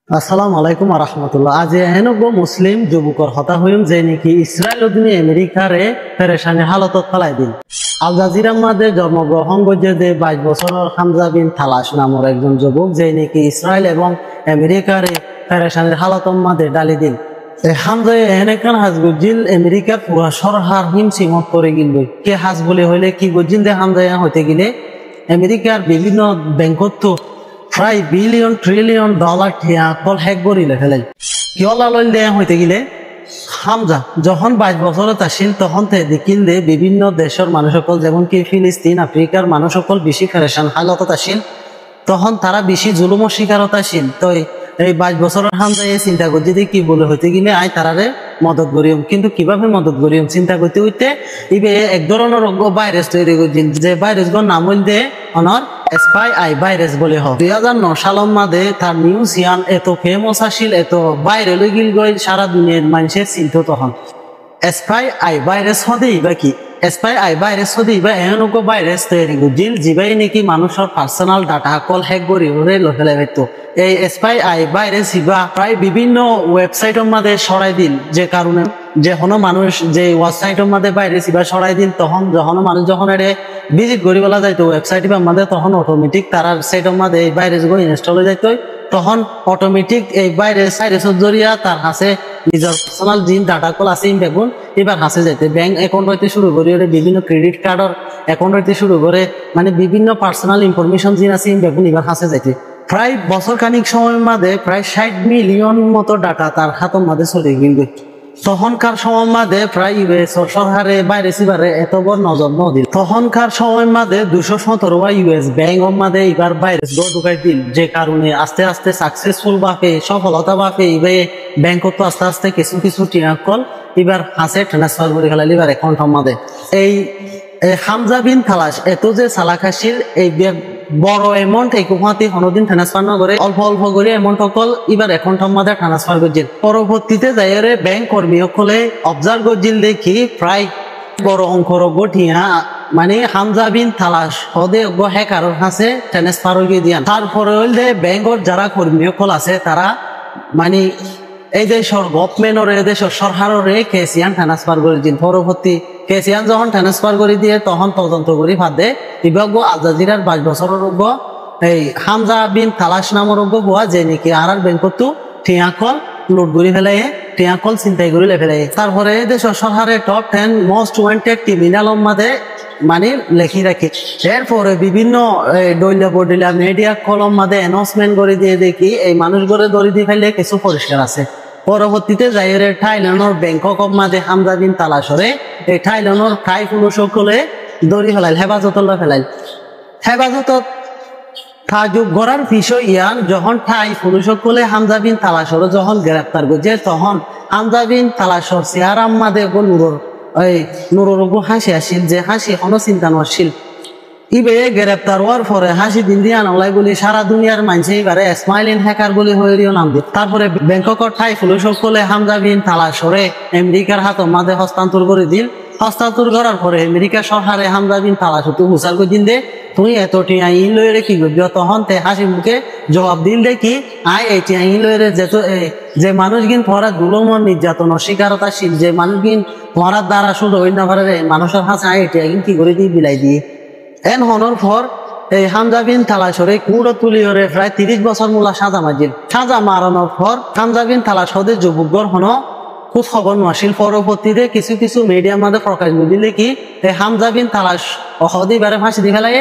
আসসালামু আলাইকুম রাহমাতুল্লাহ। আজ এহেনগো মুসলিম যুবকর হতা হইম যে নাকি ইসরায়েল অধীনে আমেরিকারে পেরেশানি হালতত ফেলাই দিন। আল জাজিরার মাঝে জন্মগ্রহণ করছে যে 22 বছরের হামজা বিন থালাশ নামের একজন যুবক যে নাকি ইসরায়েল এবং আমেরিকারে পেরেশানির হালতর মাঝে ডালি দিন। হামজা এনেকান হাজ গজিল আমেরিকার পুরা সরহার হিমসিমত করে গিলবে কে হাজ বলে হইলে কি গজিল দে হামজা হইতে গেলে আমেরিকার বিভিন্ন ব্যাংকত প্রায় বিলিয়ন ট্রিলিয়ন ডলার ঠিয়া কল হ্যাক করিলে ফেলে কিয়লাল দেয়া হইতে গেলে হামজা যখন 22 বছরত আসিল তখন দেখিল দে বিভিন্ন দেশের মানুষ সকল যেমন কি ফিলিস্তিন আফ্রিকার মানুষ সকল বেশি ফেরেশান হালতত আসিল, তখন তারা বেশি জুলুমের শিকারত আসিল। তো এই 22 বছরের হামজা এই চিন্তা করতে দিয়ে কি বলে হইতে গেলে আই তারারে মদত করিম, কিন্তু কিভাবে মদত করিম চিন্তা করতে হইতে ইবে এক ধরনের ভাইরাস তৈরি করছেন যে ভাইরাস গর নাম হইল দে অনর স্পাই আই ভাইরাস বলে হয়। 2009 সালের মাঝে তার নিউজ ইয়ান এত ফেমাস আসিল, এত ভাইরাল হয়ে গিল গই সারা দুনিয়ার মানুষের চিন্তা। তখন স্পাই আই ভাইরাস হদেই বা কি স্পাই আই ভাইরাস হদেই বা এমনকো ভাইরাস তৈরি করছিল যিবাই নাকি মানুষের পার্সোনাল ডাটা কল হ্যাক করি ওরে লফেলে হইতো। এই স্পাই আই ভাইরাস ইবা প্রায় বিভিন্ন ওয়েবসাইটের মাঝে সরাই দিল, যে কারণে যে কোনো মানুষ যে ওয়েবসাইটের মাঝে ভাইরাস ইবা সরাই দিল তখন যখন মানুষ যখন এটা ভিজিট করি বলা যাইতো ওয়েবসাইট ইবার মাঝে তখন অটোমেটিক তার সাইটের মাঝে এই ভাইরাস গুলো ইনস্টল হয়ে যাইতো। তখন অটোমেটিক এই ভাইরাসের জরিয়া তার হাসে নিজের পার্সোনাল জিন ডাটা কল আছে বেগুন এবার হাসে যাইতে ব্যাংক অ্যাকাউন্ট হইতে শুরু করে বিভিন্ন ক্রেডিট কার্ডের অ্যাকাউন্ট হইতে শুরু করে মানে বিভিন্ন পার্সোনাল ইনফরমেশন জিন আছে বেগুন এবার হাসে যাইতে। প্রায় বছর খানিক সময়ের মাঝে প্রায় 60 মিলিয়ন মতো ডাটা তার হাতের মাঝে চলে গেল। তখনকার সময় মাঝে প্রায় ইউএস সরকারে ভাইরাস এবারে এত বড় নজর নদিল। তখনকার সময় মাঝে 217 ইউএস ব্যাংক মাঝে এবার ভাইরাস ঢুকাই দিল, যে কারণে আস্তে আস্তে সাকসেসফুল বাপে সফলতা বাপে এবার ব্যাংক তো আস্তে আস্তে কিছু কিছু টিয়া কল এবার হাসে ট্রান্সফার করে খেলাল এবার অ্যাকাউন্টের মাঝে। এই হামজা বিন থালাশ এত যে চালাকাশিল এই বড় অ্যামাউন্ট এই কুমাতি কোনোদিন ট্রান্সফার না করে অল্প অল্প করে অ্যামাউন্ট সকল এবার অ্যাকাউন্টের মাঝে ট্রান্সফার করছিল। পরবর্তীতে যাইরে ব্যাংক কর্মী সকলে অবজার্ভ করছিল দেখি প্রায় বড় অঙ্কর গঠিয়া মানে হামজা বিন থালাশ হদে হ্যাকার হাসে ট্রান্সফার হয়ে দিয়ান। তারপরে হইলে ব্যাংকর যারা কর্মী সকল আছে তারা মানে এই দেশের গভর্নমেন্টর এই দেশের সরকারের কেসিয়ান ট্রান্সফার করে দিন। পরবর্তী কেসিয়ান যখন ট্রান্সফার করে দিয়ে তখন তদন্ত করি ফাঁদে বিভাগ আল জাজিরার 22 বছরের এই হামজা বিন থালাশ নামের বুয়া যে নাকি আর ব্যাংকত টিয়াকল লুট করে ফেলাই টিয়াকল চিন্তাই করে ফেলাই। তারপরে দেশের সরকারের টপ 10 মোস্ট ওয়ান্টেড ক্রিমিনালের মাঝে মানে লেখি রাখি। এরপরে বিভিন্ন ডইলা বডিলা মিডিয়া কলম মাঝে অ্যানাউন্সমেন্ট করে দিয়ে দেখি এই মানুষগুলো দড়ি দিয়ে ফেলে কিছু পরিষ্কার আছে। পরবর্তীতে যাইরে থাইল্যান্ডের ব্যাংকক মাঝে হামজা বিন তালাশরে এই থাইল্যান্ডের থাই পুলিশ সকলে দড়ি ফেলাইল হেফাজত ফেলাইল। হেফাজত তাজুব গড়ার বিষয় ইয়ান যখন থাই পুলিশ সকলে হামজা বিন তালাশরে যখন গ্রেপ্তার করছে তখন হামজা বিন তালাশর চেহারা মাঝে নুরোর হাসি আসিল, যে হাসি কোনো চিন্তা নছিল। ইবে গ্রেপ্তার হওয়ার পরে হাসি দিন দিয়ে আনলাই বলি সারা দুনিয়ার মানুষে এবারে স্মাইলিং হ্যাকার বলে হয়ে দিও নাম দিয়ে। তারপরে ব্যাংককের ঠাই পুলিশ সকলে হামজা বিন তালাশরে আমেরিকার হাতের মাঝে হস্তান্তর করে দিল। হস্তান্তর করার পরে আমেরিকা সরকারে হামজা বিন তালাশ তুই হুসার করে দিন দে তুই এত টিয়া ই লয়ে কি করবি। তখন তে হাসি মুখে জবাব দিল দে কি আয় এই টিয়া ই লয়ে যে মানুষ গিন পড়া দুলমন নির্যাতনের শিকারতা শিল, যে মানুষ গিন পড়ার দ্বারা শুধু হইল না পারে মানুষের হাসে আয় টিয়া গিন কি করে দিয়ে বিলাই দিয়ে এন হনর পর এই হামজা বিন থালাশরে কুড়ো তুলি হরে প্রায় 30 বছর মূলা সাজা মারছিল। সাজা মারানোর পর হামজা বিন থালাশ হদে যুবকগর হন খুব খবর নছিল। পরবর্তীতে কিছু কিছু মিডিয়ার মধ্যে প্রকাশ দিলে কি এই হামজা বিন থালাশ হদে এবারে ফাঁসি দিয়ে ফেলাই।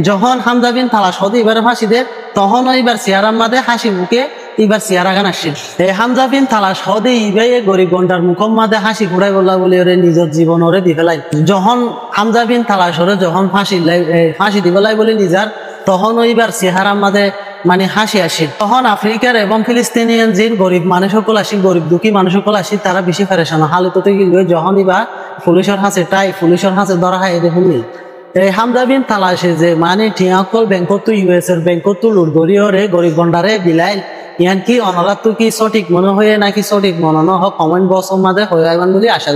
যখন হামজা বিন থালাশ হদে এবারে ফাঁসি দেয় তখন এবার চেয়ারার মাঝে হাসি মুখে এবার চেয়ারা গান আসছিল। এই হামজা বিন থালাশ হদে ইবাই গরিব গন্ডার মুখের মাঝে হাসি ঘুরাই বললা বলে ওরে নিজের জীবন ওরে দি ফেলাই। যখন হামজা বিন থালাশ ওরে যখন ফাঁসি দি ফেলাই বলে নিজার তখন ওইবার চেহারার মাঝে মানে হাসি আসিল। তখন আফ্রিকার এবং ফিলিস্তিনিয়ান যে গরিব মানুষ সকল আসি গরিব দুঃখী মানুষ সকল আসি তারা বেশি ফেরেশান হালততে গিয়ে যখন এবার পুলিশের হাসে পুলিশের হাসে ধরা হয় দেখুন এই হামজা বিন থালাশে যে মানে টিয়াকল ব্যাংকত ইউএস এর ব্যাংকত লুট গড়িয়রে গরিব গন্ডারে বিলাইল ইয়ান কি অনরাত কি সঠিক মনে হয় নাকি সঠিক মনে ন হোক কমেন্ট বক্সের মাঝে হয়ে বলে আশা